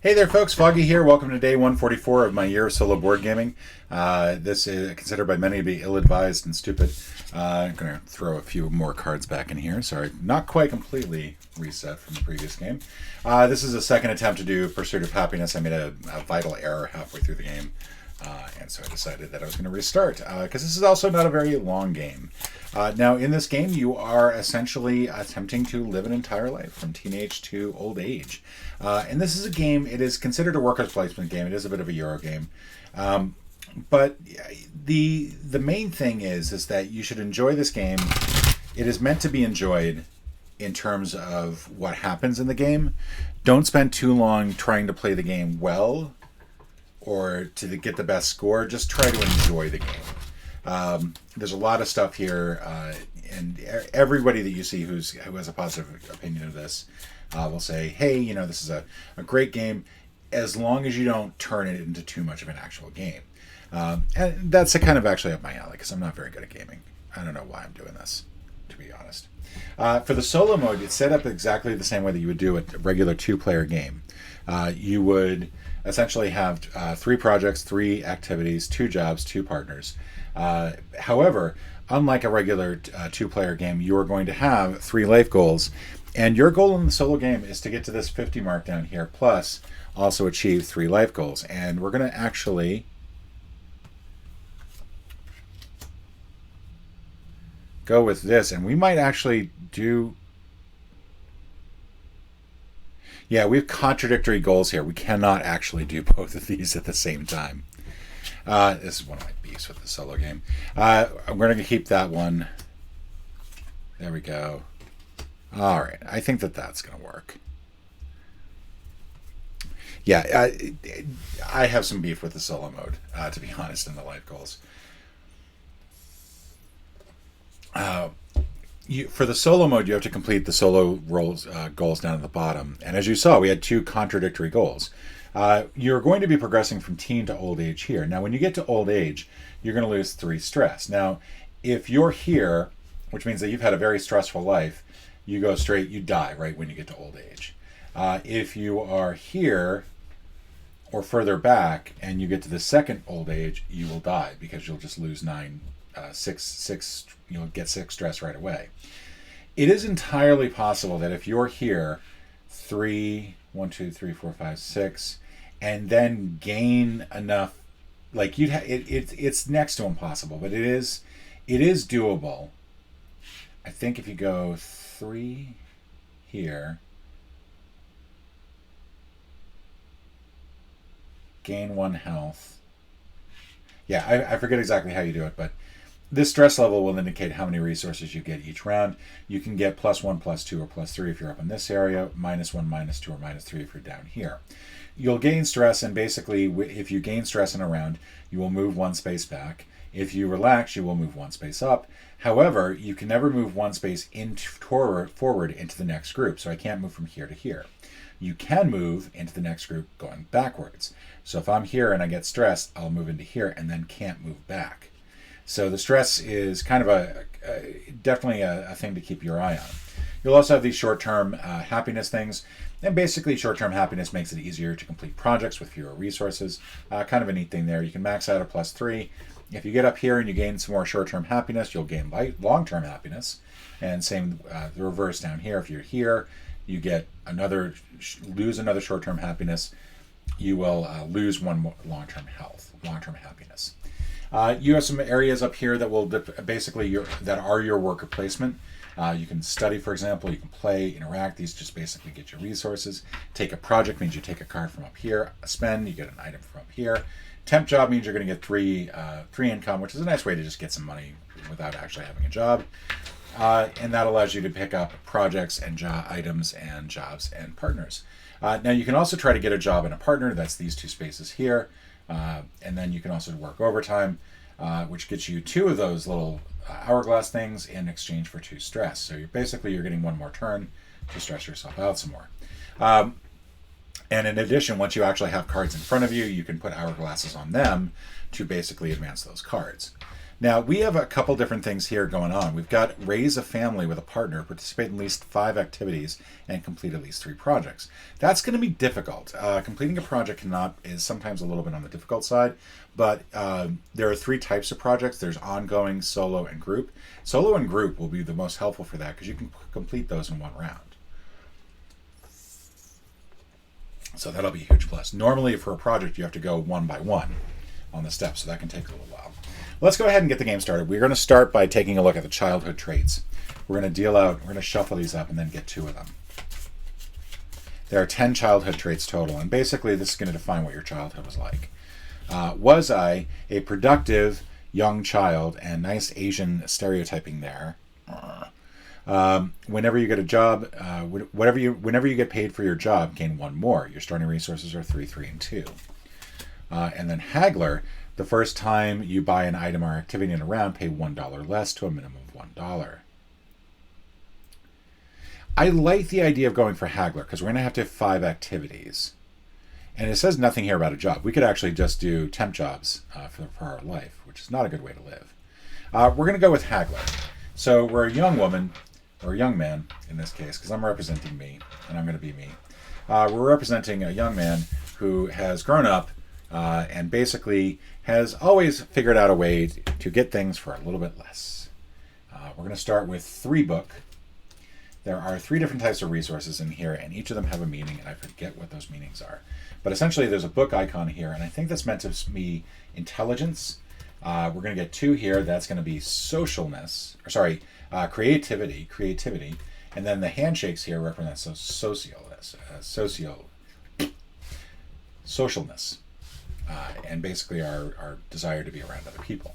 Hey there folks, Foggy here. Welcome to day 144 of my year of solo board gaming. This is considered by many to be ill-advised and stupid. I'm going to throw a few more cards back in here. Sorry, not quite completely reset from the previous game. This is a second attempt to do Pursuit of Happiness. I made a vital error halfway through the game. And so I decided that I was going to restart, because this is also not a very long game. Now, in this game, you are essentially attempting to live an entire life, from teenage to old age. And this is a game, it is considered a workers' placement game. It is a bit of a Euro game. But the main thing is that you should enjoy this game. It is meant to be enjoyed in terms of what happens in the game. Don't spend too long trying to play the game well, or to get the best score. Just try to enjoy the game. There's a lot of stuff here, and everybody that you see who has a positive opinion of this will say, hey, you know, this is a great game, as long as you don't turn it into too much of an actual game. And that's kind of actually up my alley, because I'm not very good at gaming. I don't know why I'm doing this, to be honest. For the solo mode, it's set up exactly the same way that you would do a regular two-player game. You would essentially have 3 projects, 3 activities, 2 jobs, 2 partners. However, unlike a regular 2-player game, you are going to have 3 life goals. And your goal in the solo game is to get to this 50 mark down here, plus also achieve 3 life goals. And we're going to actually go with this. And we might actually do... Yeah, we have contradictory goals here. We cannot actually do both of these at the same time. This is one of my beefs with the solo game. I'm going to keep that one. There we go. All right. I think that that's going to work. Yeah, I have some beef with the solo mode, to be honest, in the life goals. For the solo mode, you have to complete the solo goals down at the bottom. And as you saw, we had 2 contradictory goals. You're going to be progressing from teen to old age here. Now, when you get to old age, you're going to lose 3 stress. Now, if you're here, which means that you've had a very stressful life, you go straight, you die right when you get to old age. If you are here or further back and you get to the second old age, you will die, because you'll just lose 6, you'll get 6 stress right away. It is entirely possible that if you're here 1, 2, 3, 4, 5, 6, and then gain enough, like it's next to impossible, but it is doable. I think if you go 3 here, gain 1 health. Yeah, I forget exactly how you do it, but this stress level will indicate how many resources you get each round. You can get +1, +2, or +3 if you're up in this area, -1, -2, or -3 if you're down here. You'll gain stress, and basically, if you gain stress in a round, you will move 1 space back. If you relax, you will move 1 space up. However, you can never move 1 space forward into the next group, so I can't move from here to here. You can move into the next group going backwards. So if I'm here and I get stressed, I'll move into here and then can't move back. So the stress is kind of definitely a thing to keep your eye on. You'll also have these short-term happiness things, and basically short-term happiness makes it easier to complete projects with fewer resources. Kind of a neat thing there. You can max out a +3. If you get up here and you gain some more short-term happiness, you'll gain long-term happiness. And same the reverse down here. If you're here, you get lose another short-term happiness. You will lose 1 more long-term happiness. You have some areas up here that will basically that are your worker placement. You can study, for example. You can play, interact. These just basically get you resources. Take a project means you take a card from up here. Spend, you get an item from up here. Temp job means you're going to get 3 income, which is a nice way to just get some money without actually having a job. And that allows you to pick up projects and items and jobs and partners. Now you can also try to get a job and a partner. That's these 2 spaces here. And then you can also work overtime, which gets you 2 of those little hourglass things in exchange for 2 stress. So you're getting 1 more turn to stress yourself out some more. And in addition, once you actually have cards in front of you, you can put hourglasses on them to basically advance those cards. Now, we have a couple different things here going on. We've got raise a family with a partner, participate in at least 5 activities, and complete at least 3 projects. That's going to be difficult. Completing a project is sometimes a little bit on the difficult side, but there are 3 types of projects. There's ongoing, solo, and group. Solo and group will be the most helpful for that because you can complete those in one round. So that'll be a huge plus. Normally, for a project, you have to go one by one on the steps, so that can take a little while. Let's go ahead and get the game started. We're going to start by taking a look at the childhood traits. We're going to shuffle these up and then get 2 of them. There are 10 childhood traits total, and basically this is going to define what your childhood was like. Was I a productive young child? And nice Asian stereotyping there. Whenever you get a job, whenever you get paid for your job, gain 1 more. Your starting resources are 3, 3, and 2. And then haggler, the first time you buy an item or activity in a round, pay $1 less to a minimum of $1. I like the idea of going for haggler because we're going to have 5 activities. And it says nothing here about a job. We could actually just do temp jobs for our life, which is not a good way to live. We're going to go with haggler. So we're a young woman, or a young man in this case, because I'm representing me, and I'm going to be me. We're representing a young man who has grown up and basically has always figured out a way to get things for a little bit less. We're going to start with 3 book. There are 3 different types of resources in here, and each of them have a meaning, and I forget what those meanings are. But essentially, there's a book icon here, and I think that's meant to be intelligence. We're going to get 2 here. That's going to be creativity, and then the handshakes here represent socialness, and basically our desire to be around other people.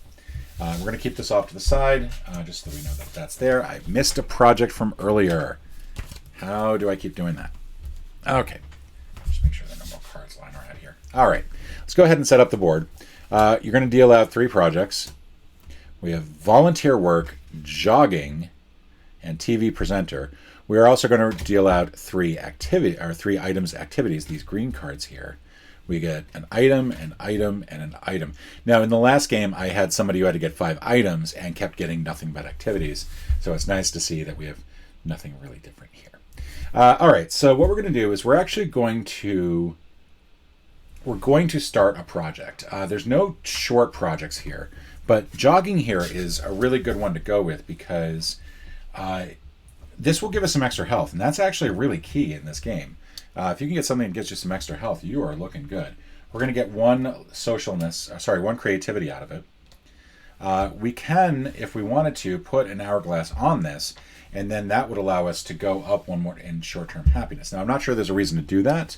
We're going to keep this off to the side, just so we know that that's there. I missed a project from earlier. How do I keep doing that? Okay. Just make sure there are no more cards lying around here. All right. Let's go ahead and set up the board. You're going to deal out 3 projects. We have volunteer work, jogging, and TV presenter. We are also going to deal out 3 items activities, these green cards here. We get an item, an item, and an item. Now, in the last game, I had somebody who had to get 5 items and kept getting nothing but activities. So it's nice to see that we have nothing really different here. All right, so what we're going to do is we're going to start a project. There's no short projects here, but jogging here is a really good one to go with because this will give us some extra health, and that's actually really key in this game. If you can get something that gets you some extra health, you are looking good. We're going to get 1 creativity out of it. We can, if we wanted to, put an hourglass on this, and then that would allow us to go up 1 more in short-term happiness. Now, I'm not sure there's a reason to do that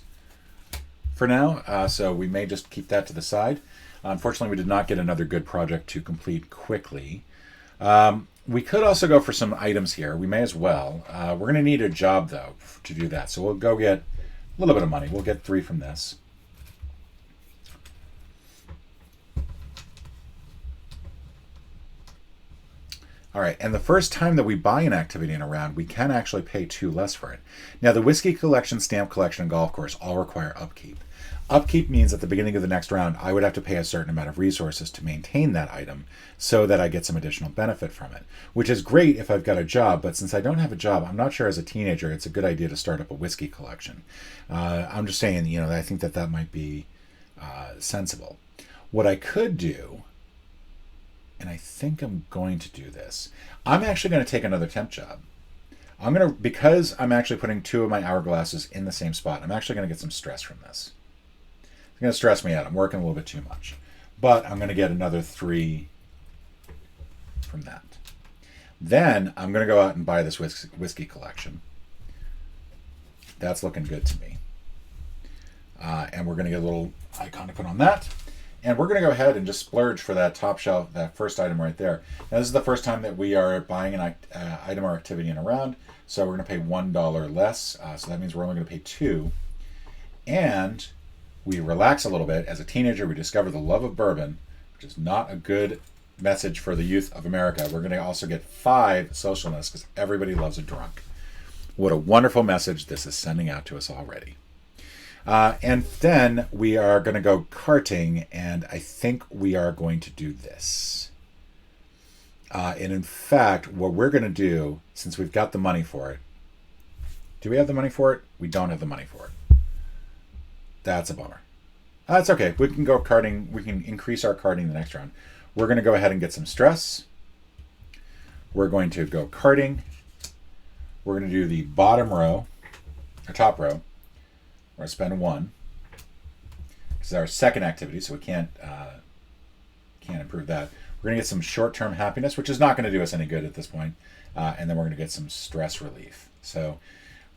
for now, so we may just keep that to the side. Unfortunately, we did not get another good project to complete quickly. We could also go for some items here. We may as well. We're going to need a job, though, to do that. So we'll go get a little bit of money. We'll get 3 from this. All right, and the first time that we buy an activity in a round, we can actually pay 2 less for it. Now, the whiskey collection, stamp collection, and golf course all require upkeep. Upkeep means at the beginning of the next round, I would have to pay a certain amount of resources to maintain that item so that I get some additional benefit from it, which is great if I've got a job, but since I don't have a job, I'm not sure as a teenager it's a good idea to start up a whiskey collection. I'm just saying, I think that might be sensible. What I could do, and I think I'm going to do this, I'm actually going to take another temp job. Because I'm actually putting 2 of my hourglasses in the same spot, I'm actually going to get some stress from this. It's going to stress me out. I'm working a little bit too much. But I'm going to get another 3 from that. Then I'm going to go out and buy this whiskey collection. That's looking good to me. And we're going to get a little icon to put on that. And we're going to go ahead and just splurge for that top shelf, that first item right there. Now, this is the first time that we are buying an item or activity in a round. So we're going to pay $1 less. So that means we're only going to pay 2. And we relax a little bit. As a teenager, we discover the love of bourbon, which is not a good message for the youth of America. We're going to also get 5 socialness because everybody loves a drunk. What a wonderful message this is sending out to us already. And then we are going to go karting, and I think we are going to do this. And in fact, what we're going to do, since we've got the money for it, do we have the money for it? We don't have the money for it. That's a bummer. That's okay. We can go carding. We can increase our carding the next round. We're going to go ahead and get some stress. We're going to go carding. We're going to do the bottom row, or top row. We're going to spend 1. This is our second activity, so we can't improve that. We're going to get some short-term happiness, which is not going to do us any good at this point. And then we're going to get some stress relief. So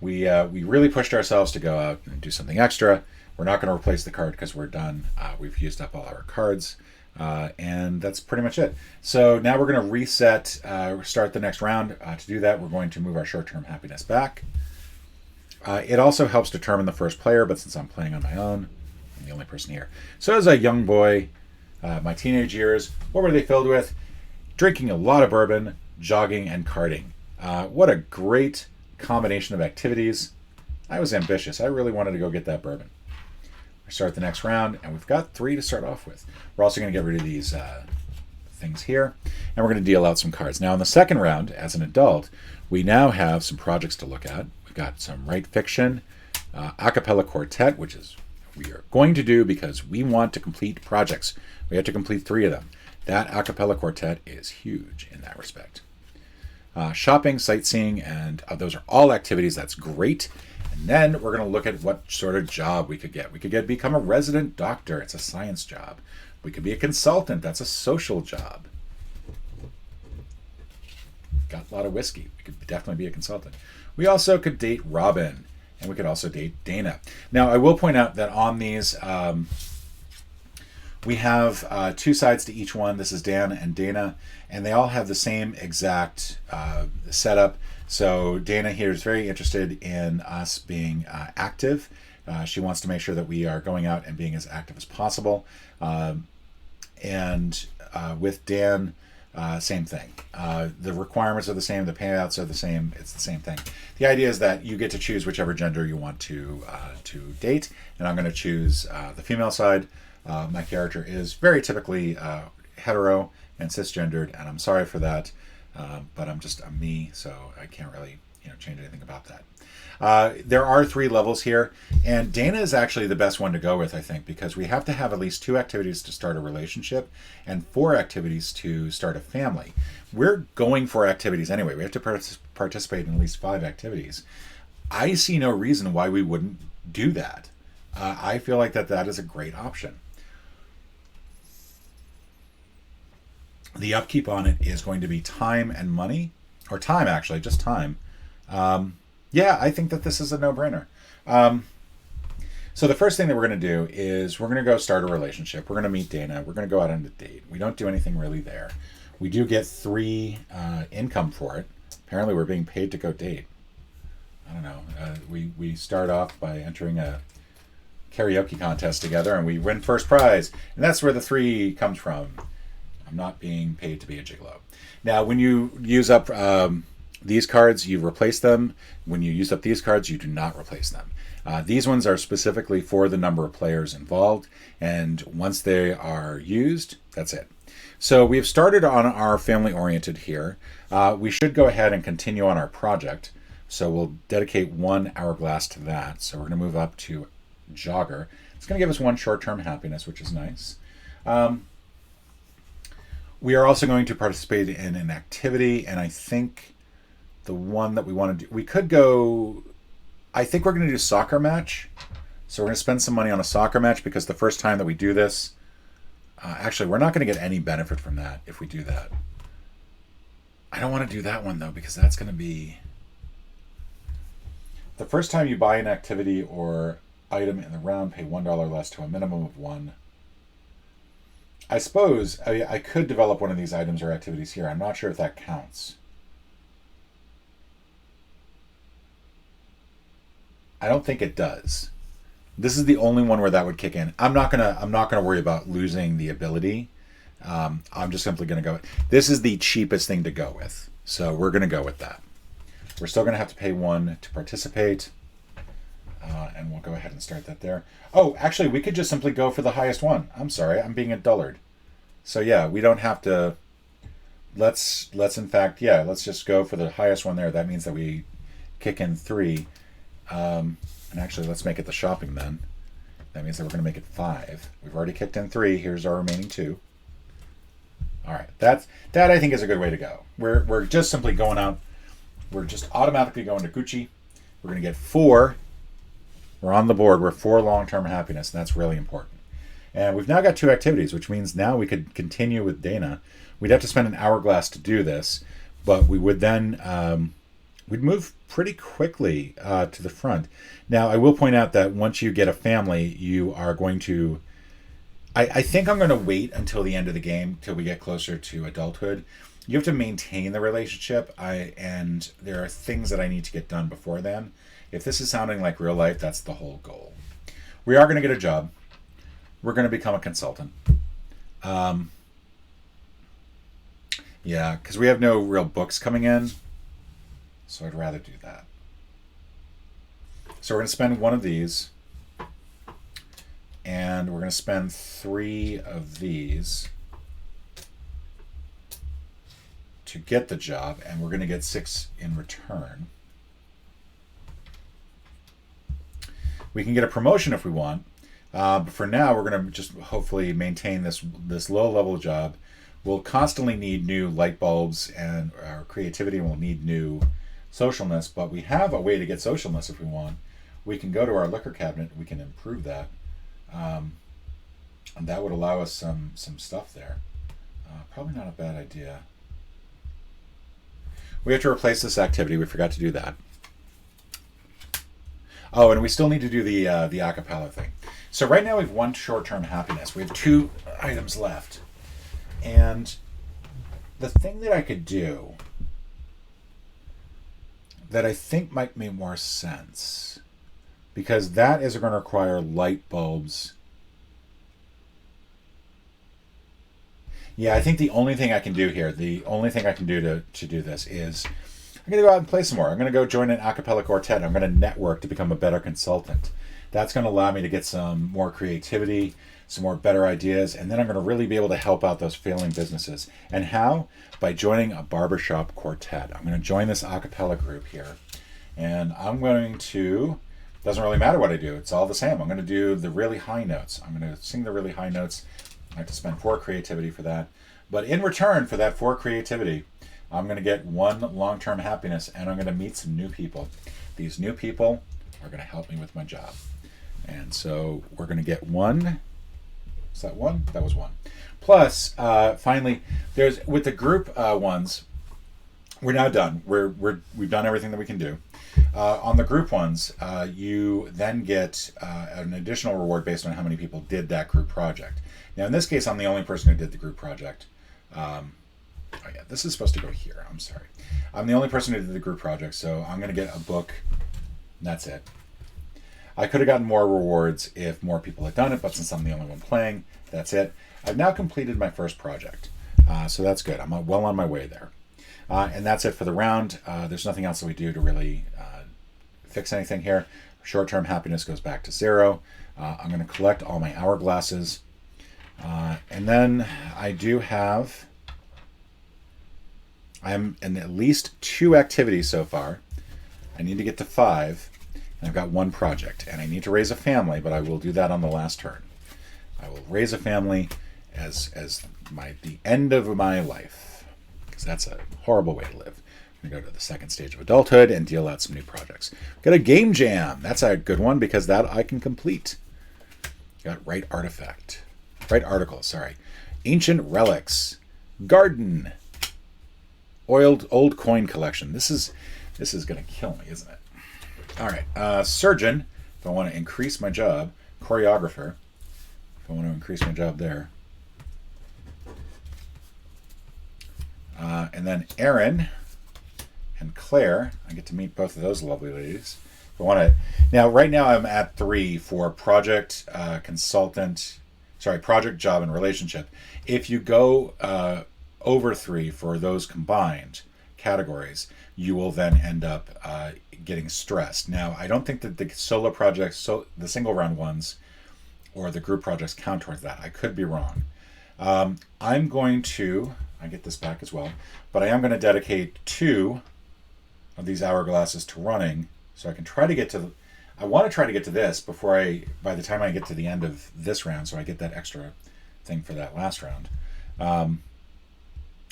we really pushed ourselves to go out and do something extra. We're not going to replace the card because we're done. We've used up all our cards. And that's pretty much it. So now we're going to reset, start the next round. To do that, we're going to move our short-term happiness back. It also helps determine the first player, but since I'm playing on my own, I'm the only person here. So as a young boy, my teenage years, what were they filled with? Drinking a lot of bourbon, jogging, and karting. What a great combination of activities. I was ambitious. I really wanted to go get that bourbon. We start the next round, and we've got 3 to start off with. We're also going to get rid of these things here, and we're going to deal out some cards. Now, in the second round, as an adult, we now have some projects to look at. We've got some Write Fiction, a cappella quartet, which is we are going to do because we want to complete projects. We have to complete 3 of them. That a cappella quartet is huge in that respect. Shopping, sightseeing, and those are all activities. That's great. And then we're going to look at what sort of job we could get. We could become a resident doctor. It's a science job. We could be a consultant. That's a social job. Got a lot of whiskey. We could definitely be a consultant. We also could date Robin, and we could also date Dana. Now, I will point out that on these, we have 2 sides to each one. This is Dan and Dana, and they all have the same exact setup. So Dana here is very interested in us being active. She wants to make sure that we are going out and being as active as possible. And with Dan, same thing. The requirements are the same. The payouts are the same. It's the same thing. The idea is that you get to choose whichever gender you want to date. And I'm going to choose the female side. My character is very typically hetero and cisgendered, and I'm sorry for that. But I'm me, so I can't really change anything about that. There are 3 levels here, and Dana is actually the best one to go with, I think, because we have to have at least 2 activities to start a relationship and 4 activities to start a family. We're going for activities anyway. We have to participate in at least 5 activities. I see no reason why we wouldn't do that. I feel like that is a great option. The upkeep on it is going to be time and money, or time actually, just time. Yeah, I think that this is a no-brainer. So the first thing that we're going to do is we're going to go start a relationship. We're going to meet Dana. We're going to go out on a date. We don't do anything really there. We do get 3 income for it. Apparently we're being paid to go date. I don't know. We start off by entering a karaoke contest together, and we win first prize. And that's where the 3 comes from. I'm not being paid to be a gigolo. Now, when you use up these cards, you replace them. When you use up these cards, you do not replace them. These ones are specifically for the number of players involved, and once they are used, that's it. So we've started on our family-oriented here. We should go ahead and continue on our project. So we'll dedicate 1 hourglass to that. So we're going to move up to jogger. It's going to give us 1 short-term happiness, which is nice. We are also going to participate in an activity, and I think the one that we want to do, we could go, I think we're going to do soccer match. So we're going to spend some money on a soccer match because the first time that we do this, actually, we're not going to get any benefit from that if we do that. I don't want to do that one, though, because that's going to be... The first time you buy an activity or item in the round, pay $1 less to a minimum of 1. I suppose I could develop one of these items or activities here. I'm not sure if that counts. I don't think it does. This is the only one where that would kick in. I'm not gonna worry about losing the ability. I'm just simply gonna go. This is the cheapest thing to go with, so we're gonna go with that. We're still gonna have to pay 1 to participate, and we'll go ahead and start that there. Oh, actually, we could just simply go for the highest one. I'm sorry, I'm being a dullard. So yeah, we don't have to let's in fact, yeah, let's just go for the highest one there. That means that we kick in 3. And actually, let's make it the shopping then. That means that we're going to make it 5. We've already kicked in 3. Here's our remaining 2. All right, that I think is a good way to go. We're just simply going out. We're just automatically going to Gucci. We're going to get 4. We're on the board. We're 4 long-term happiness, and that's really important. And we've now got 2 activities, which means now we could continue with Dana. We'd have to spend an hourglass to do this, but we would then we'd move pretty quickly to the front. Now, I will point out that once you get a family, you are going to... I think I'm going to wait until the end of the game, till we get closer to adulthood. You have to maintain the relationship, and there are things that I need to get done before then. If this is sounding like real life, that's the whole goal. We are going to get a job. We're going to become a consultant. Yeah, because we have no real books coming in, so I'd rather do that. So we're going to spend 1 of these, and we're going to spend 3 of these to get the job, and we're going to get 6 in return. We can get a promotion if we want, but for now we're going to just hopefully maintain this low-level job. We'll constantly need new light bulbs, and our creativity will need new socialness, but we have a way to get socialness if we want. We can go to our liquor cabinet. We can improve that, and that would allow us some stuff there. Probably not a bad idea. We have to replace this activity. We forgot to do that. Oh, and we still need to do the acapella thing. So right now we have 1 short-term happiness. We have 2 items left. And the thing that I could do that I think might make more sense, because that is going to require light bulbs. Yeah, I think the only thing I can do here, the only thing I can do to do this is I'm going to go out and play some more. I'm going to go join an a cappella quartet. I'm going to network to become a better consultant. That's going to allow me to get some more creativity, some more better ideas, and then I'm going to really be able to help out those failing businesses. And how? By joining a barbershop quartet. I'm going to join this a cappella group here. And I'm going to, doesn't really matter what I do, it's all the same. I'm going to do the really high notes. I'm going to sing the really high notes. I have to spend 4 creativity for that. But in return for that 4 creativity, I'm going to get 1 long-term happiness, and I'm going to meet some new people. These new people are going to help me with my job. And so we're going to get 1. Is that 1? That was 1. Plus, finally, there's with the group ones, we're now done. We've done everything that we can do. On the group ones, you then get an additional reward based on how many people did that group project. Now, in this case, I'm the only person who did the group project. Oh yeah, this is supposed to go here. I'm sorry. I'm the only person who did the group project, so I'm going to get a book. And that's it. I could have gotten more rewards if more people had done it, but since I'm the only one playing, that's it. I've now completed my first project, so that's good. I'm well on my way there. And that's it for the round. There's nothing else that we do to really fix anything here. Short-term happiness goes back to 0. I'm going to collect all my hourglasses. And then I do have... I'm in at least 2 activities so far. I need to get to 5. And I've got 1 project. And I need to raise a family, but I will do that on the last turn. I will raise a family as the end of my life. Because that's a horrible way to live. I'm going to go to the second stage of adulthood and deal out some new projects. Got a game jam. That's a good one because that I can complete. Got right artifact. Right article, sorry. Ancient relics. Garden. Old coin collection. This is going to kill me, isn't it? All right. Surgeon, if I want to increase my job. Choreographer, if I want to increase my job there. And then Aaron and Claire. I get to meet both of those lovely ladies. If I want to. Now, right now I'm at 3 for project, consultant. Sorry, project, job, and relationship. If you go over 3 for those combined categories, you will then end up getting stressed. Now, I don't think that the solo projects, the single round ones, or the group projects count towards that. I could be wrong. I'm going to, I get this back as well, but I am going to dedicate 2 of these hourglasses to running, so I can try to get to, I want to try to get to this before by the time I get to the end of this round, so I get that extra thing for that last round.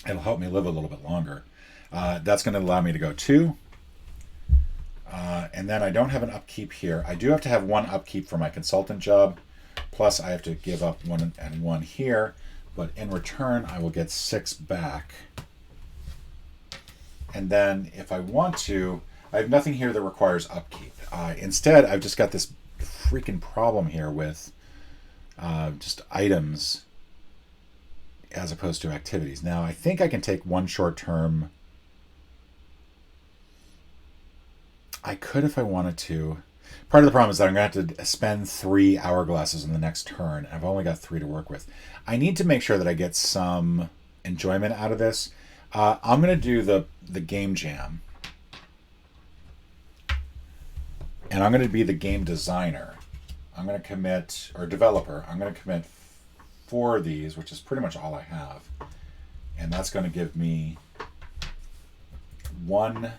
It'll help me live a little bit longer. That's going to allow me to go 2. And then I don't have an upkeep here. I do have to have 1 upkeep for my consultant job, plus I have to give up 1 and 1 here, but in return I will get 6 back. And then if I want to, I have nothing here that requires upkeep. Instead, I've just got this freaking problem here with just items as opposed to activities. Now, I think I can take 1 short term. I could if I wanted to. Part of the problem is that I'm going to have to spend 3 hourglasses in the next turn. I've only got 3 to work with. I need to make sure that I get some enjoyment out of this. I'm going to do the game jam. And I'm going to be the game designer. I'm going to commit, or developer, I'm going to commit 4 of these, which is pretty much all I have. And that's going to give me 1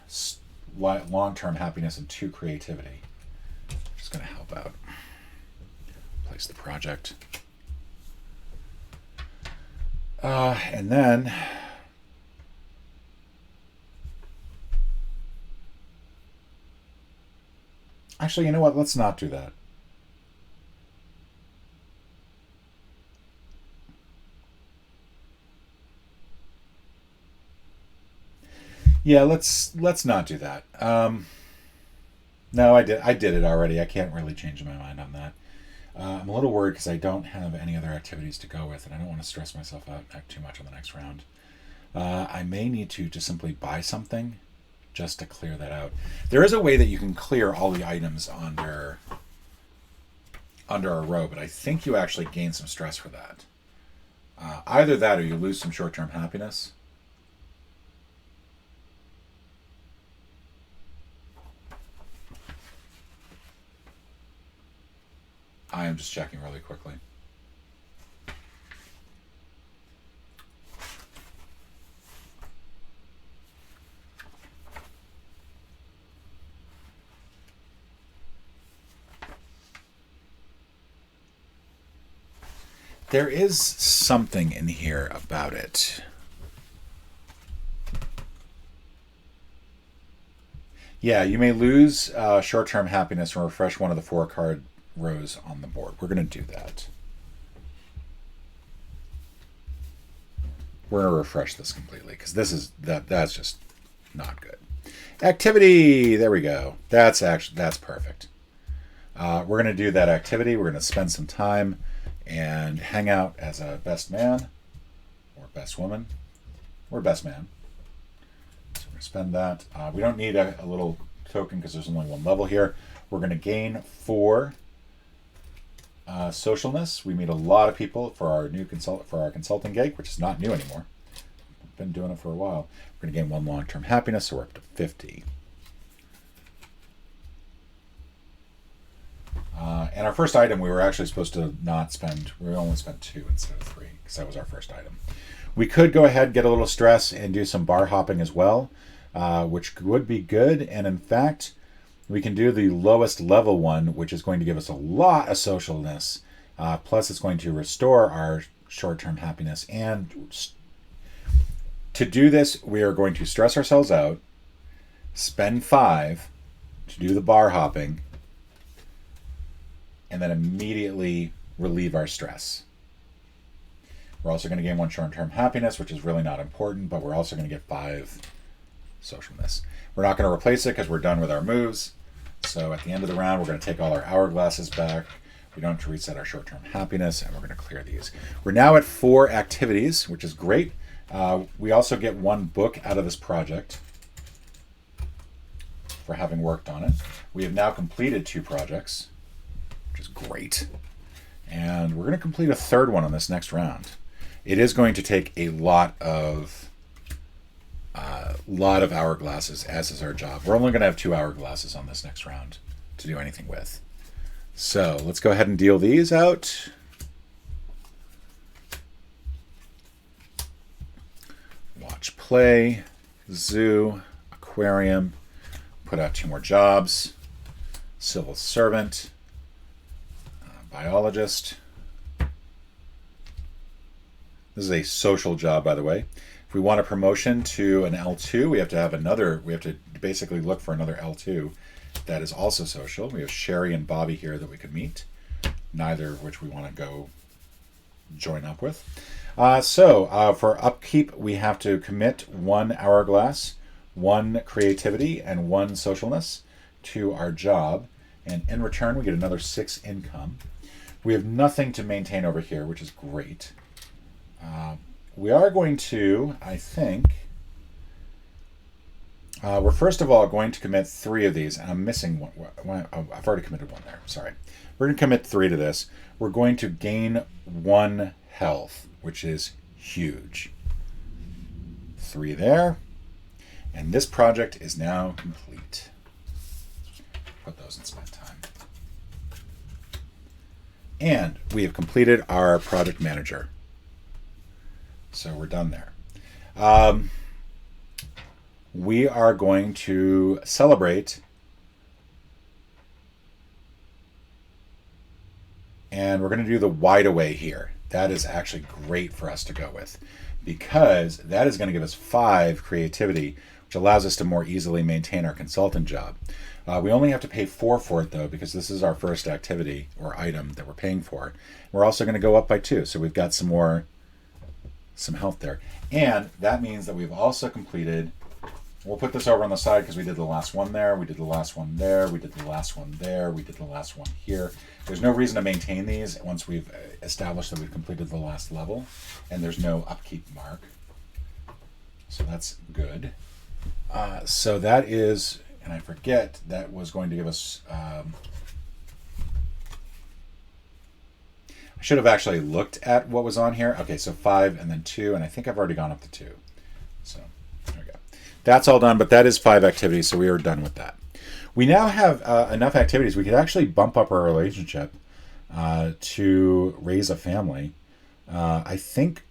long-term happiness and 2 creativity. Just going to help out. Place the project. And then actually, you know what? Let's not do that. Yeah, let's not do that. No, I did it already. I can't really change my mind on that. I'm a little worried because I don't have any other activities to go with, and I don't want to stress myself out too much on the next round. I may need to just simply buy something just to clear that out. There is a way that you can clear all the items under a row, but I think you actually gain some stress for that. Either that or you lose some short-term happiness. I am just checking really quickly. There is something in here about it. Yeah, you may lose short-term happiness and refresh one of the 4 card rows on the board. We're going to do that. We're going to refresh this completely because this is that's just not good. Activity. There we go. That's perfect. We're going to do that activity. We're going to spend some time and hang out as a best man or best woman or best man. So we're going to spend that. We don't need a little token because there's only 1 level here. We're going to gain 4 socialness. We meet a lot of people for our consulting gig, which is not new anymore. I've been doing it for a while. We're going to gain 1 long-term happiness, so we're up to 50. And our first item, we were actually supposed to not spend. We only spent 2 instead of 3 because that was our first item. We could go ahead, get a little stress, and do some bar hopping as well, which would be good. And in fact, we can do the lowest level one, which is going to give us a lot of socialness. Plus, it's going to restore our short-term happiness. And to do this, we are going to stress ourselves out, spend 5 to do the bar hopping, and then immediately relieve our stress. We're also going to gain 1 short-term happiness, which is really not important, but we're also going to get 5 socialness. We're not going to replace it because we're done with our moves. So at the end of the round, we're going to take all our hourglasses back. We don't have to reset our short-term happiness, and we're going to clear these. We're now at 4 activities, which is great. We also get 1 book out of this project for having worked on it. We have now completed 2 projects, which is great. And we're going to complete a 3rd one on this next round. It is going to take a lot of hourglasses, as is our job. We're only going to have 2 hourglasses on this next round to do anything with. So let's go ahead and deal these out. play, zoo, aquarium, put out 2 more jobs, civil servant, biologist. This is a social job, by the way. If we want a promotion to an L2, we have to basically look for another L2 that is also social. We have Sherry and Bobby here that we could meet, neither of which we want to go join up with. For upkeep, we have to commit 1 hourglass, 1 creativity, and 1 socialness to our job. And in return, we get another 6 income. We have nothing to maintain over here, which is great. We are going to, I think, we're first of all going to commit 3 of these, and I'm missing one. I've already committed 1 there. Sorry. We're going to commit 3 to this. We're going to gain 1 health, which is huge. 3 there. And this project is now complete. Put those in spend time. And we have completed our project manager. So we're done there. We are going to celebrate. And we're going to do the wide away here. That is actually great for us to go with, because that is going to give us 5 creativity, which allows us to more easily maintain our consultant job. We only have to pay 4 for it, though, because this is our first activity or item that we're paying for. We're also going to go up by 2, so we've got some health there. And that means that we've also completed, we'll put this over on the side because we did the last one there, we did the last one there, we did the last one there, we did the last one here. There's no reason to maintain these once we've established that we've completed the last level, and there's no upkeep mark. So that's good. So that is, and I forget, that was going to give us, I should have actually looked at what was on here. Okay, so 5 and then 2, and I think I've already gone up to 2. So there we go. That's all done, but that is 5 activities, so we are done with that. We now have enough activities. We could actually bump up our relationship to raise a family. I think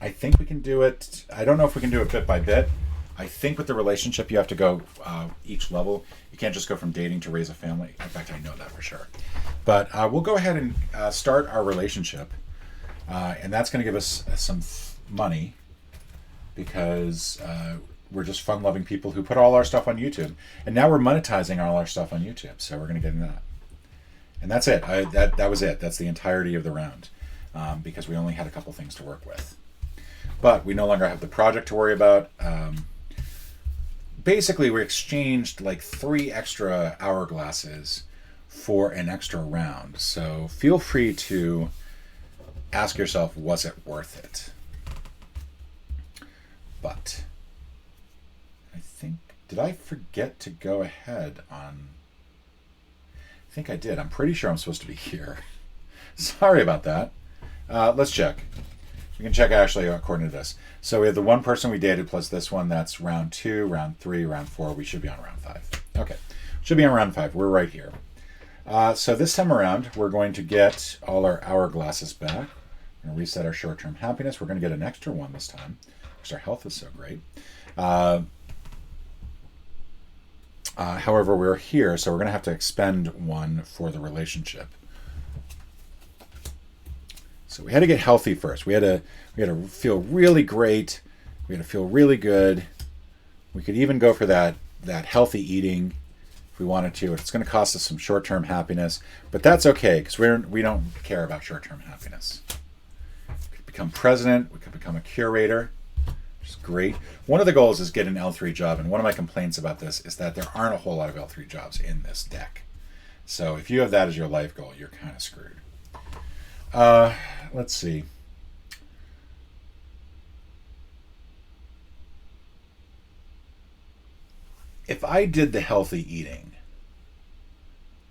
we can do it. I don't know if we can do it bit by bit. I think with the relationship, you have to go each level. You can't just go from dating to raise a family. In fact, I know that for sure. But we'll go ahead and start our relationship. And that's going to give us some money, because we're just fun-loving people who put all our stuff on YouTube. And now we're monetizing all our stuff on YouTube. So we're going to get into that. And that's it. That was it. That's the entirety of the round, because we only had a couple things to work with. But we no longer have the project to worry about. Basically, we exchanged like 3 extra hourglasses for an extra round. So feel free to ask yourself, was it worth it? But I think, did I forget to go ahead on? I think I did. I'm pretty sure I'm supposed to be here. Sorry about that. Let's check. We can check actually according to this. So we have the 1 person we dated plus this one. That's round 2, round 3, round 4. We should be on round 5. Okay. Should be on round 5. We're right here. So this time around, we're going to get all our hourglasses back. We're going to reset our short-term happiness. We're going to get an extra 1 this time, because our health is so great. However, we're here, so we're going to have to expend 1 for the relationship. So we had to get healthy first. We had to feel really great. We had to feel really good. We could even go for that healthy eating if we wanted to. It's going to cost us some short-term happiness, but that's okay, because we don't care about short-term happiness. We could become president. We could become a curator, which is great. One of the goals is get an L3 job, and one of my complaints about this is that there aren't a whole lot of L3 jobs in this deck. So if you have that as your life goal, you're kind of screwed. Let's see. If I did the healthy eating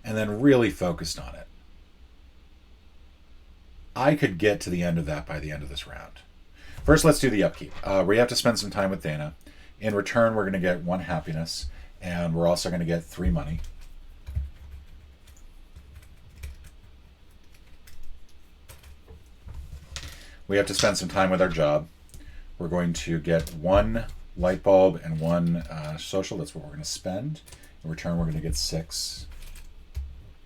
and then really focused on it, I could get to the end of that by the end of this round. First, let's do the upkeep. We have to spend some time with Dana. In return, we're going to get 1 happiness, and we're also going to get 3 money. We have to spend some time with our job. We're going to get one light bulb and one social. That's what we're going to spend. In return, we're going to get 6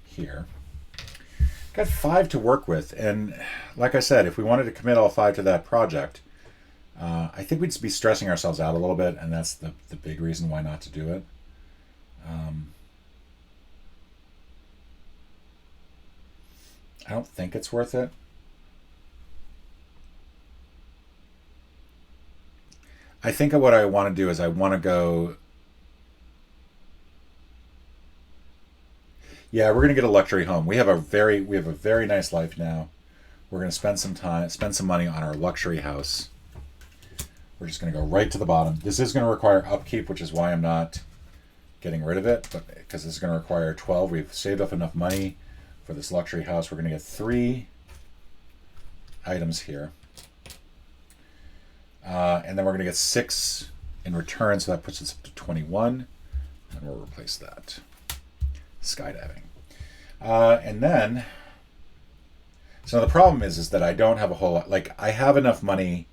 here. Got 5 to work with, and like I said, if we wanted to commit all 5 to that project, I think we'd be stressing ourselves out a little bit, and that's the big reason why not to do it. I don't think it's worth it. I think what I want to do is I want to go. Yeah, we're gonna get a luxury home. We have a very nice life now. We're gonna spend some money on our luxury house. We're just gonna go right to the bottom. This is gonna require upkeep, which is why I'm not getting rid of it, but because this is gonna require 12. We've saved up enough money for this luxury house. We're gonna get 3 items here. And then we're going to get 6 in return, so that puts us up to 21. And we'll replace that. Skydiving. And then, so the problem is that I don't have a whole lot. Like, I have enough money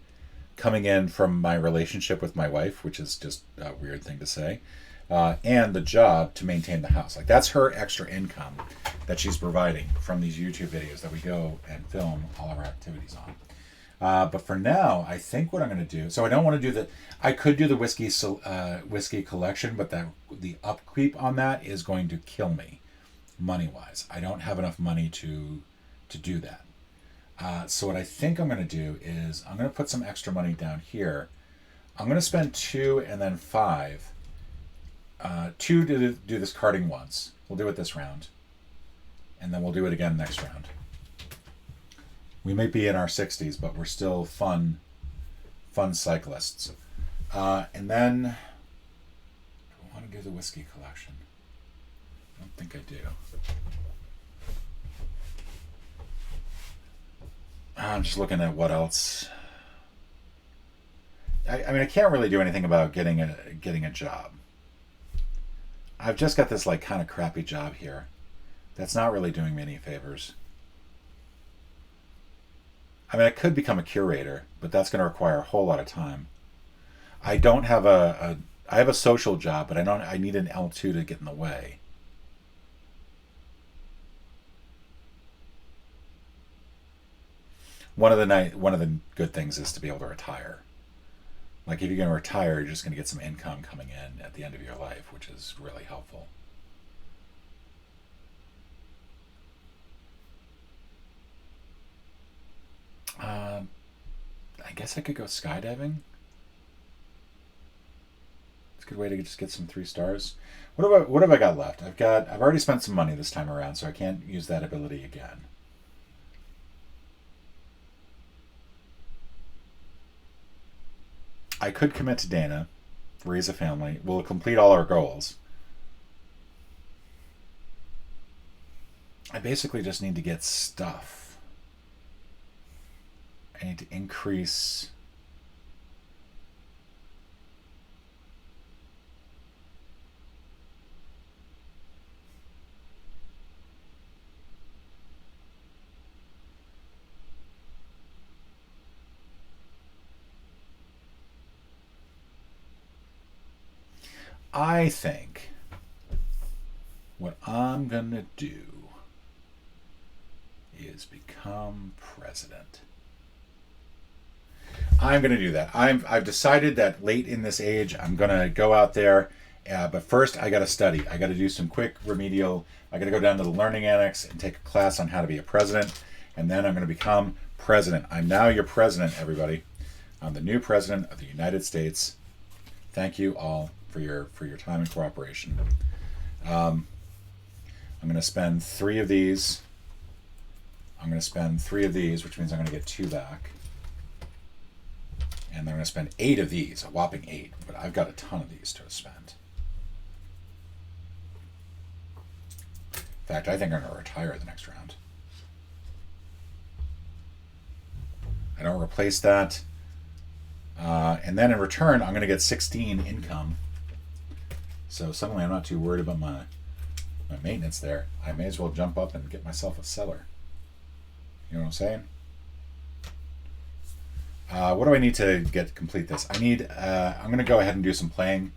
coming in from my relationship with my wife, which is just a weird thing to say, and the job to maintain the house. Like, that's her extra income that she's providing from these YouTube videos that we go and film all of our activities on. But for now, I think what I'm going to do. So I don't want to do I could do the whiskey collection, but the upkeep on that is going to kill me, money wise. I don't have enough money to do that. So what I think I'm going to do is I'm going to put some extra money down here. I'm going to spend 2 and then 5. 2 to do this carding once. We'll do it this round, and then we'll do it again next round. We may be in our 60s, but we're still fun cyclists. And then, do I want to do the whiskey collection? I don't think I do. I'm just looking at what else. I mean, I can't really do anything about getting a job. I've just got this like kind of crappy job here. That's not really doing me any favors. I mean, I could become a curator, but that's going to require a whole lot of time. I don't have I have a social job, but I need an L2 to get in the way. One of the good things is to be able to retire. Like, if you're going to retire, you're just going to get some income coming in at the end of your life, which is really helpful. I guess I could go skydiving. It's a good way to just get some 3 stars. What have I got left? I've already spent some money this time around, so I can't use that ability again. I could commit to Dana, raise a family. We'll complete all our goals. I basically just need to get stuff. I need to increase. I think what I'm going to do is become president. I'm going to do that. I've decided that late in this age, I'm going to go out there. But first, I got to study. I got to do some quick remedial. I got to go down to the Learning Annex and take a class on how to be a president. And then I'm going to become president. I'm now your president, everybody. I'm the new president of the United States. Thank you all for your time and cooperation. I'm going to spend 3 of these. I'm going to spend 3 of these, which means I'm going to get 2 back. And I'm going to spend 8 of these, a whopping 8. But I've got a ton of these to spend. In fact, I think I'm going to retire the next round. I don't replace that. And then in return, I'm going to get 16 income. So suddenly I'm not too worried about my maintenance there. I may as well jump up and get myself a cellar. You know what I'm saying? What do I need to complete this? I'm going to go ahead and do some playing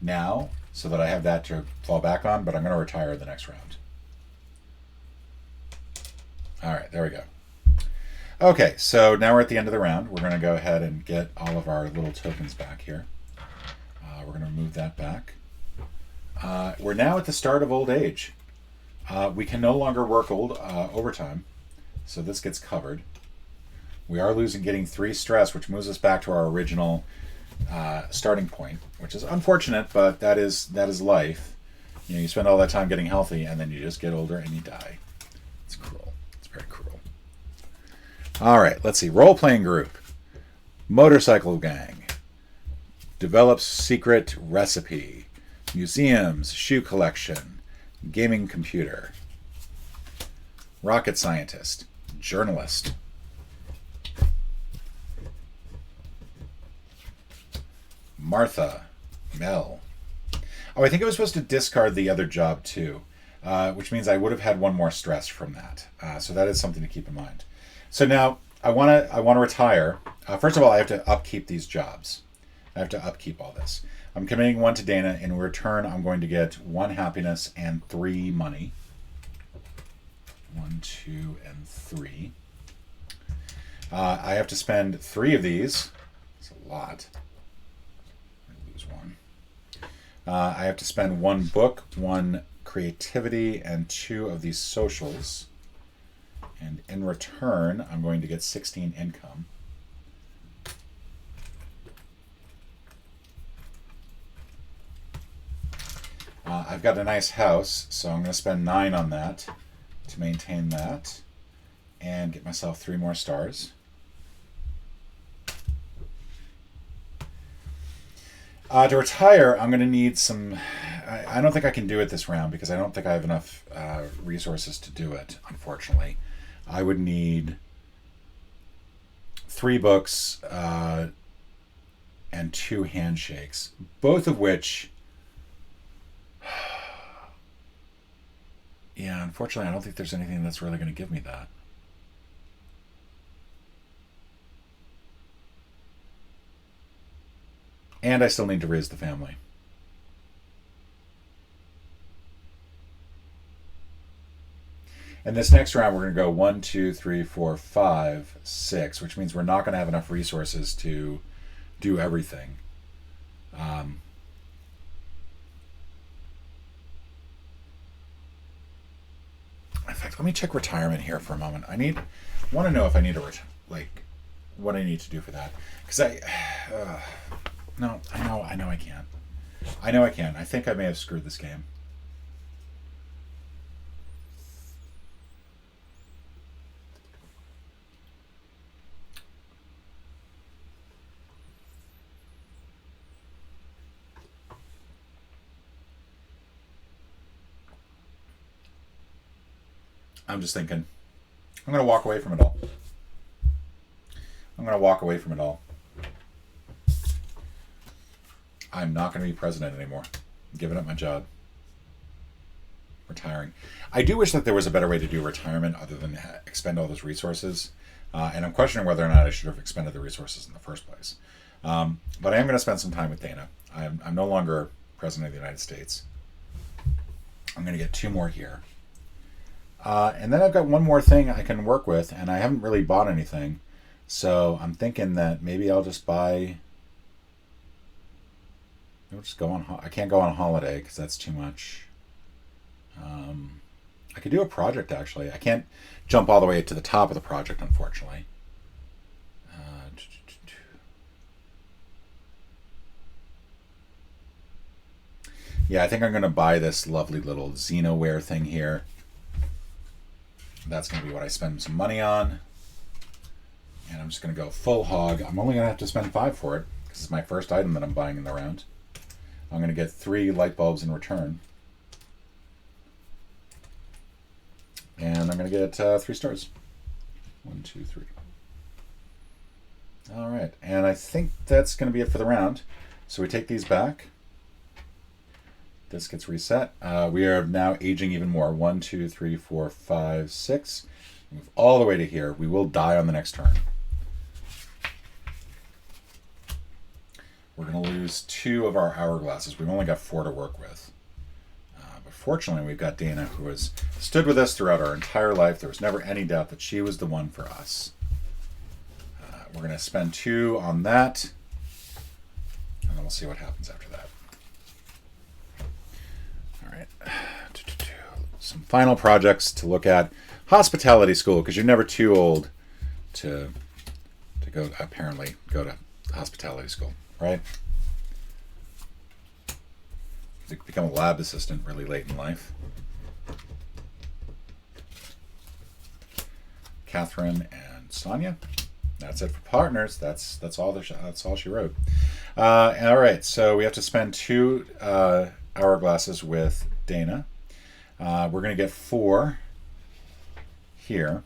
now so that I have that to fall back on, but I'm going to retire the next round. All right, there we go. Okay, so now we're at the end of the round. We're going to go ahead and get all of our little tokens back here. We're going to move that back. We're now at the start of old age. We can no longer work overtime, so this gets covered. We are getting 3 stress, which moves us back to our original starting point, which is unfortunate, but that is life. You know, you spend all that time getting healthy, and then you just get older and you die. It's cruel. It's very cruel. All right, let's see. Role-playing group. Motorcycle gang. Develops secret recipe. Museums. Shoe collection. Gaming computer. Rocket scientist. Journalist. Martha. Mel. Oh, I think I was supposed to discard the other job too, which means I would have had one more stress from that. So that is something to keep in mind. So now I want to retire. First of all, I have to upkeep these jobs. I have to upkeep all this. I'm committing 1 to Dana. In return, I'm going to get 1 happiness and 3 money. 1, 2, and 3. I have to spend 3 of these. That's a lot. I lose 1. I have to spend 1 book, 1 creativity, and 2 of these socials. And in return, I'm going to get 16 income. I've got a nice house, so I'm going to spend 9 on that to maintain that and get myself 3 more stars. To retire, I'm going to need some... I don't think I can do it this round because I don't think I have enough resources to do it, unfortunately. I would need 3 books and 2 handshakes, both of which... Yeah, unfortunately, I don't think there's anything that's really going to give me that. And I still need to raise the family. And this next round, we're going to go 1, 2, 3, 4, 5, 6, which means we're not going to have enough resources to do everything. In fact, let me check retirement here for a moment. I want to know if I need to what I need to do for that, because no, I know I can't. I know I can. I think I may have screwed this game. I'm just thinking, I'm going to walk away from it all. I'm going to walk away from it all. I'm not going to be president anymore. I'm giving up my job. Retiring. I do wish that there was a better way to do retirement other than expend all those resources. And I'm questioning whether or not I should have expended the resources in the first place. But I am going to spend some time with Dana. I'm no longer president of the United States. I'm going to get 2 more here. And then I've got 1 more thing I can work with, and I haven't really bought anything. So I'm thinking that maybe I'll just buy... I'll just go on... I can't go on holiday because that's too much. I could do a project, actually. I can't jump all the way to the top of the project, unfortunately. Yeah, I think I'm going to buy this lovely little Xenoware thing here. That's going to be what I spend some money on. And I'm just going to go full hog. I'm only going to have to spend 5 for it because it's my first item that I'm buying in the round. I'm going to get 3 light bulbs in return. And I'm going to get 3 stars. 1, 2, 3. All right. And I think that's going to be it for the round. So we take these back. This gets reset. We are now aging even more. 1, 2, 3, 4, 5, 6. Move all the way to here. We will die on the next turn. We're going to lose 2 of our hourglasses. We've only got 4 to work with. But fortunately, we've got Dana, who has stood with us throughout our entire life. There was never any doubt that she was the one for us. We're going to spend 2 on that, and then we'll see what happens after that. All right. Some final projects to look at. Hospitality school, because you're never too old to go, apparently, go to hospitality school, right? You become a lab assistant really late in life. Catherine and Sonia. That's it for partners. That's all she wrote. All right, so we have to spend 2 hourglasses with Dana. We're going to get 4 here.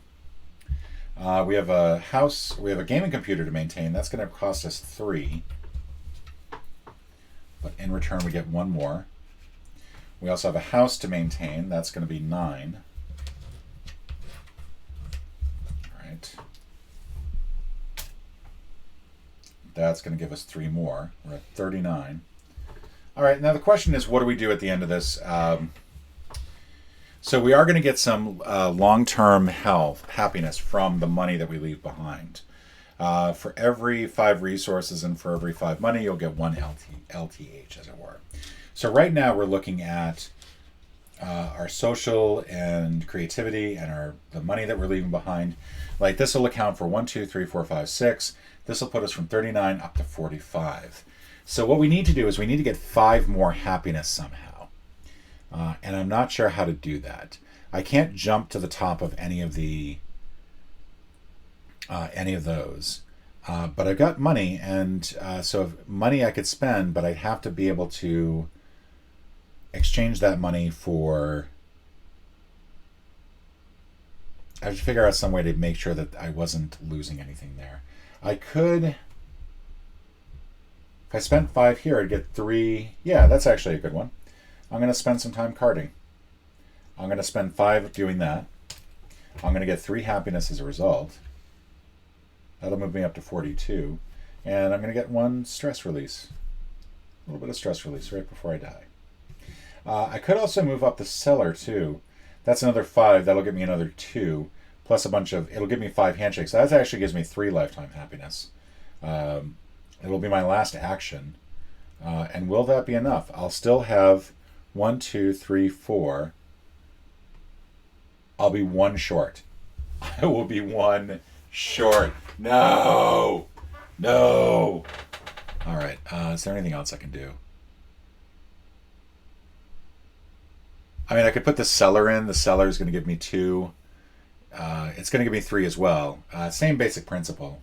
We have a house. We have a gaming computer to maintain. That's going to cost us 3. But in return, we get 1 more. We also have a house to maintain. That's going to be 9. All right. That's going to give us 3 more. We're at 39. All right. Now the question is, what do we do at the end of this? So we are going to get some long-term happiness from the money that we leave behind. For every 5 resources and for every 5 money, you'll get 1 LTH, as it were. So right now we're looking at our social and creativity and the money that we're leaving behind. Like this will account for 1, 2, 3, 4, 5, 6. This will put us from 39 up to 45. So what we need to do is we need to get 5 more happiness somehow. And I'm not sure how to do that. I can't jump to the top of any of those. But I've got money, and so money I could spend, but I'd have to be able to exchange that money for. I have to figure out some way to make sure that I wasn't losing anything there. I could. If I spent 5 here, I'd get 3. Yeah, that's actually a good one. I'm going to spend some time carding. I'm going to spend 5 doing that. I'm going to get 3 happiness as a result. That'll move me up to 42. And I'm going to get 1 stress release. A little bit of stress release right before I die. I could also move up the cellar too. That's another 5. That'll give me another 2. Plus a bunch of... It'll give me 5 handshakes. That actually gives me 3 lifetime happiness. It'll be my last action. And will that be enough? I'll still have 1, 2, 3, 4. I'll be 1 short. I will be 1 short. No! No! All right. Is there anything else I can do? I mean, I could put the cellar in. The cellar is going to give me 2. It's going to give me 3 as well. Same basic principle.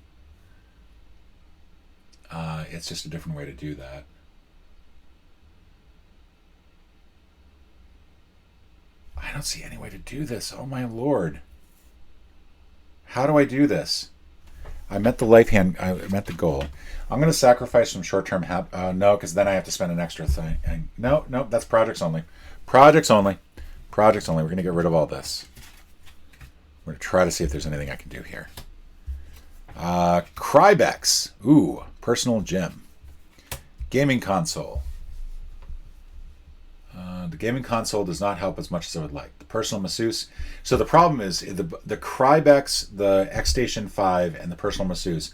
It's just a different way to do that. I don't see any way to do this. Oh my lord. How do I do this? I met the I met the goal. I'm going to sacrifice some short-term no, because then I have to spend an extra thing. No, that's projects only. Projects only. Projects only. We're going to get rid of all this. We're going to try to see if there's anything I can do here. Crybex. Ooh, personal gym. Gaming console. The gaming console does not help as much as I would like. The personal masseuse. So the problem is the Crybex, the X-Station 5, and the personal masseuse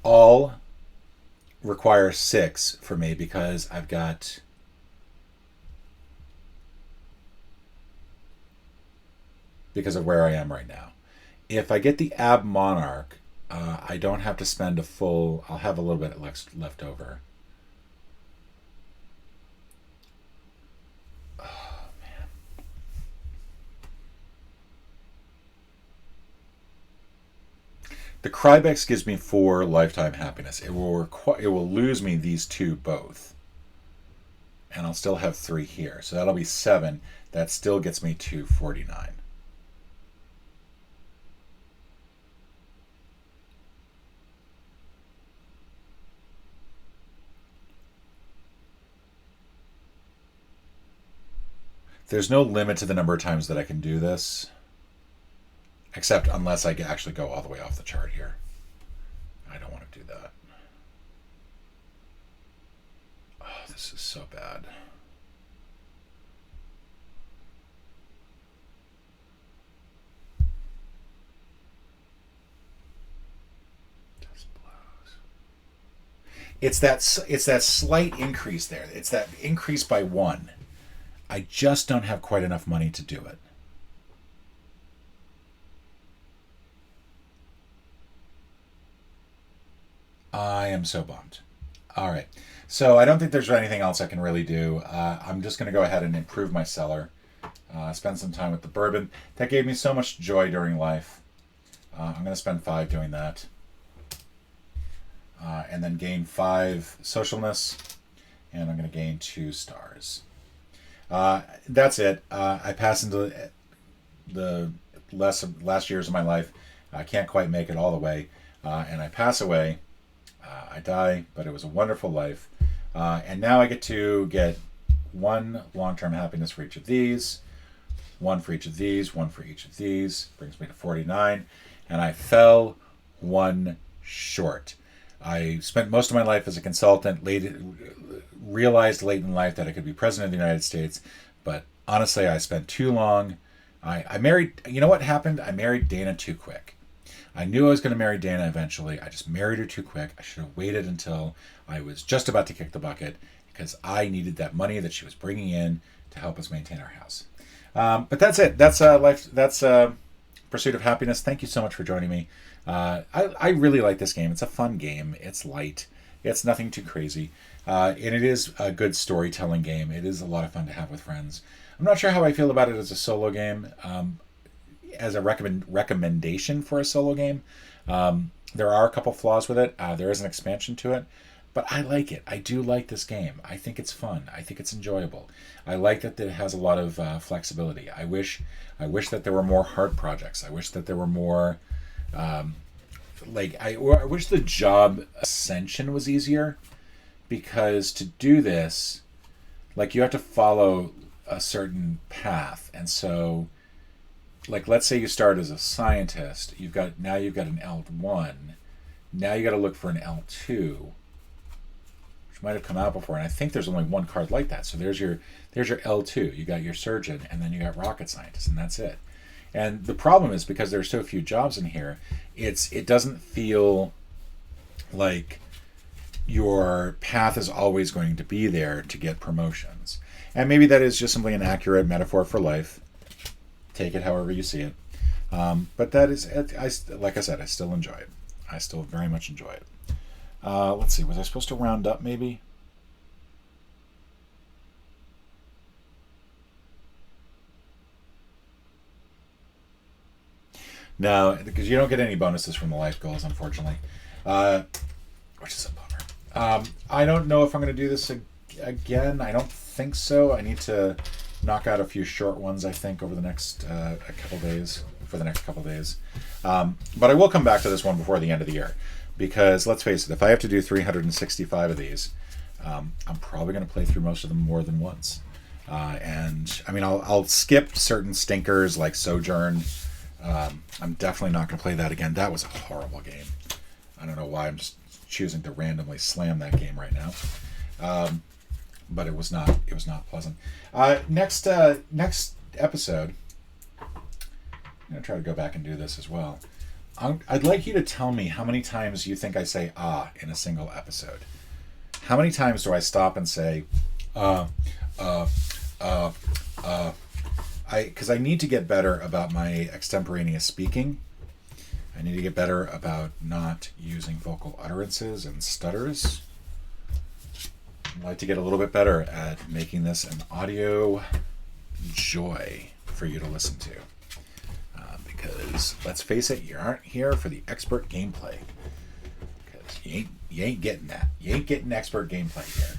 all require 6 for me because I've got... because of where I am right now. If I get the Ab Monarch, I don't have to spend a full... I'll have a little bit left over. The Crybex gives me 4 lifetime happiness. It will lose me these 2 both. And I'll still have 3 here. So that'll be 7. That still gets me to 49. There's no limit to the number of times that I can do this. Except unless I actually go all the way off the chart here. I don't want to do that. This is so bad. It's that slight increase there. It's that increase by 1. I just don't have quite enough money to do it. I am so bummed. All right. So I don't think there's anything else I can really do. I'm just going to go ahead and improve my cellar. Spend some time with the bourbon. That gave me so much joy during life. I'm going to spend 5 doing that. And then gain 5 socialness. And I'm going to gain 2 stars. That's it. I pass into the last years of my life. I can't quite make it all the way. And I pass away. I die, but it was a wonderful life. And now I get to get 1 long-term happiness for each of these, 1 for each of these, 1 for each of these. Brings me to 49. And I fell 1 short. I spent most of my life as a consultant, realized late in life that I could be president of the United States, but honestly, I spent too long. I married, you know what happened? I married Dana too quick. I knew I was going to marry Dana eventually. I just married her too quick. I should have waited until I was just about to kick the bucket because I needed that money that she was bringing in to help us maintain our house. But that's it. That's life. That's Pursuit of Happiness. Thank you so much for joining me. I really like this game. It's a fun game. It's light. It's nothing too crazy. And it is a good storytelling game. It is a lot of fun to have with friends. I'm not sure how I feel about it as a solo game. As a recommendation for a solo game, there are a couple flaws with it. There is an expansion to it, but I like it. I do like this game. I think it's fun. I think it's enjoyable. I like that it has a lot of flexibility. I wish that there were more hard projects. I wish that there were more. I wish the job ascension was easier, because to do this, you have to follow a certain path, and so. Let's say you start as a scientist, you've got an L1, now you got to look for an L2, which might have come out before, and I think there's only 1 card like that. So there's your L2. You got your surgeon, and then you got rocket scientist, and that's it. And the problem is, because there's so few jobs in here, it doesn't feel like your path is always going to be there to get promotions. And maybe that is just simply an accurate metaphor for life. Take it however you see it. But that is, like I said, I still enjoy it. I still very much enjoy it. Let's see, was I supposed to round up maybe? No, because you don't get any bonuses from the life goals, unfortunately. Which is a bummer. I don't know if I'm going to do this again. I don't think so. I need to knock out a few short ones, I think, over the next couple days. But I will come back to this one before the end of the year, because let's face it, if I have to do 365 of these, I'm probably going to play through most of them more than once. And I mean, I'll skip certain stinkers like Sojourn. I'm definitely not going to play that again. That was a horrible game. I don't know why I'm just choosing to randomly slam that game right now. But it was not pleasant. Next episode, I'm going to try to go back and do this as well. I'd like you to tell me how many times you think I say in a single episode. How many times do I stop and say because I need to get better about my extemporaneous speaking. I need to get better about not using vocal utterances and stutters. I'd like to get a little bit better at making this an audio joy for you to listen to. Because, let's face it, you aren't here for the expert gameplay. Because you ain't getting that. You ain't getting expert gameplay here.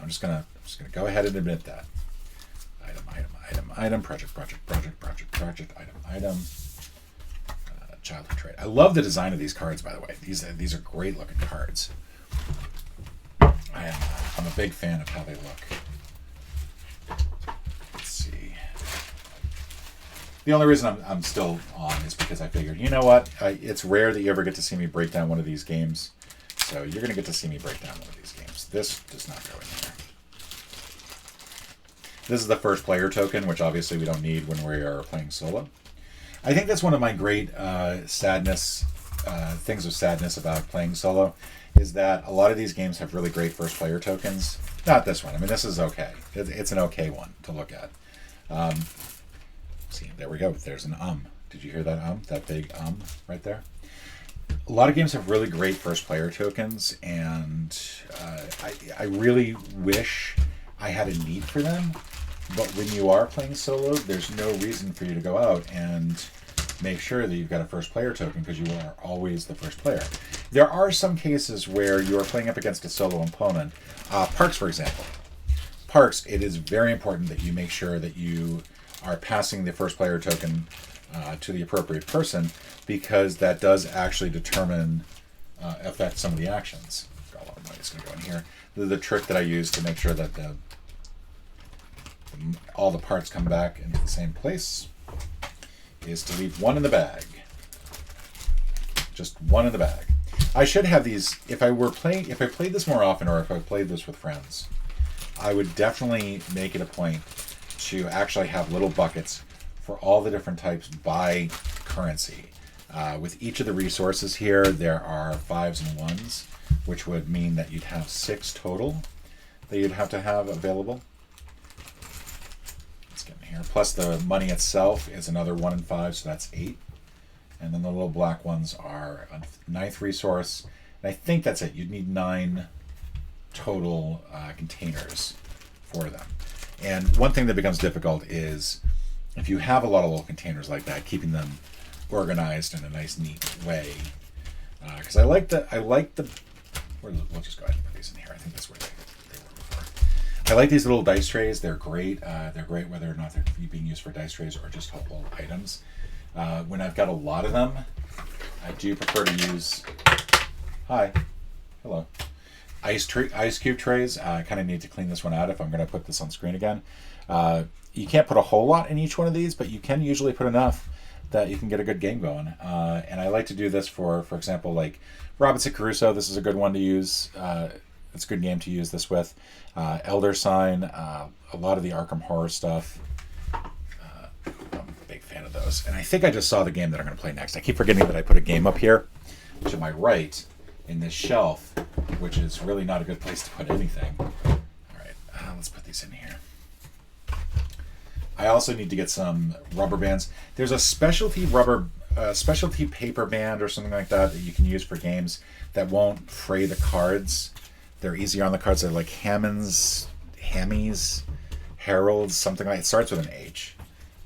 I'm just gonna go ahead and admit that. Item, project, item. Childhood trait. I love the design of these cards, by the way. These are great looking cards. I'm a big fan of how they look. Let's see. The only reason I'm still on is because I figured, you know what? It's rare that you ever get to see me break down one of these games. So you're going to get to see me break down one of these games. This does not go in here. This is the first player token, which obviously we don't need when we are playing solo. I think that's one of my great things of sadness about playing solo, is that a lot of these games have really great first player tokens. Not this one. I mean, this is okay. It's an okay one to look at. See, there we go. There's an Did you hear that That big right there? A lot of games have really great first player tokens, and I really wish I had a need for them. But when you are playing solo, there's no reason for you to go out and make sure that you've got a first player token, because you are always the first player. There are some cases where you are playing up against a solo opponent. Parks, for example. Parks, it is very important that you make sure that you are passing the first player token to the appropriate person, because that does actually affect some of the actions. Got a lot of money. It's going to go in here. The trick that I use to make sure that all the parts come back into the same place is to leave one in the bag. Just one in the bag. I should have these, if I played this more often, or if I played this with friends, I would definitely make it a point to actually have little buckets for all the different types by currency. With each of the resources here, there are 5s and 1s, which would mean that you'd have 6 total that you'd have to have available. Let's get in here. Plus the money itself is another 1 and 5, so that's 8. And then the little black ones are a 9th resource. And I think that's it. You'd need 9 total containers for them. And one thing that becomes difficult is if you have a lot of little containers like that, keeping them organized in a nice, neat way. Because I like the. We'll just go ahead and put these in here. I think that's where they were before. I like these little dice trays. They're great. They're great whether or not they're being used for dice trays or just helpful items. When I've got a lot of them, I do prefer to use. Hi, hello. Ice cube trays. I kind of need to clean this one out if I'm going to put this on screen again. You can't put a whole lot in each one of these, but you can usually put enough that you can get a good game going. And I like to do this for example, like Robinson Crusoe. This is a good one to use. It's a good game to use this with. Elder Sign, a lot of the Arkham Horror stuff. I'm a big fan of those. And I think I just saw the game that I'm going to play next. I keep forgetting that I put a game up here to my right in this shelf, which is really not a good place to put anything. All right, let's put these in here. I also need to get some rubber bands. There's a specialty paper band or something like that you can use for games that won't fray the cards. They're easier on the cards. They're like Hammies, Heralds, something like. It starts with an H.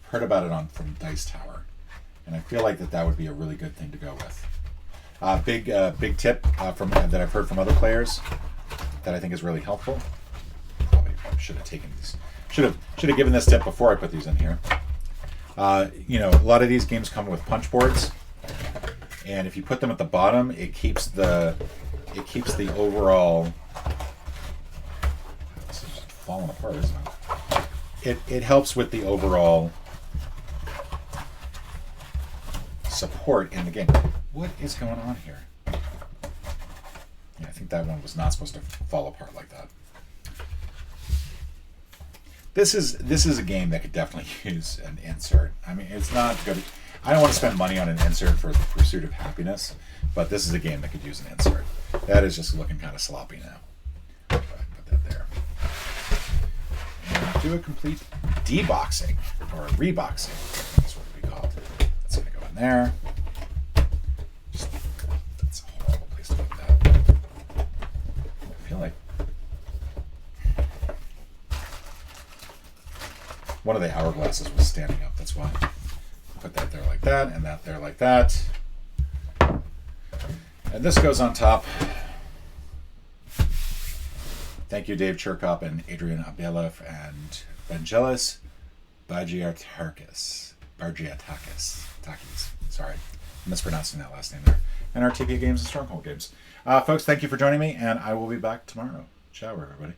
I've heard about it from Dice Tower, and I feel like that would be a really good thing to go with. Big tip that I've heard from other players that I think is really helpful. Probably should have taken these. Should have given this tip before I put these in here. A lot of these games come with punch boards, and if you put them at the bottom, it keeps the overall. This is just falling apart, isn't it? It helps with the overall support in the game. What is going on here? Yeah, I think that one was not supposed to fall apart like that. This is a game that could definitely use an insert. I mean, it's not good. I don't want to spend money on an insert for the pursuit of happiness, but this is a game that could use an insert. That is just looking kind of sloppy now. Go ahead and put that there. And do a complete deboxing, or reboxing, that's what it would be called. That's going to go in there. That's a horrible place to put that. I feel like one of the hourglasses was standing up. That's why. Put that there like that, and that there like that. And this goes on top. Thank you, Dave Cherkop and Adrian Abelov and Vangelis Bargiatakis. Sorry, I'm mispronouncing that last name there. And our TPA Games and Stronghold Games. Folks, thank you for joining me, and I will be back tomorrow. Ciao, everybody.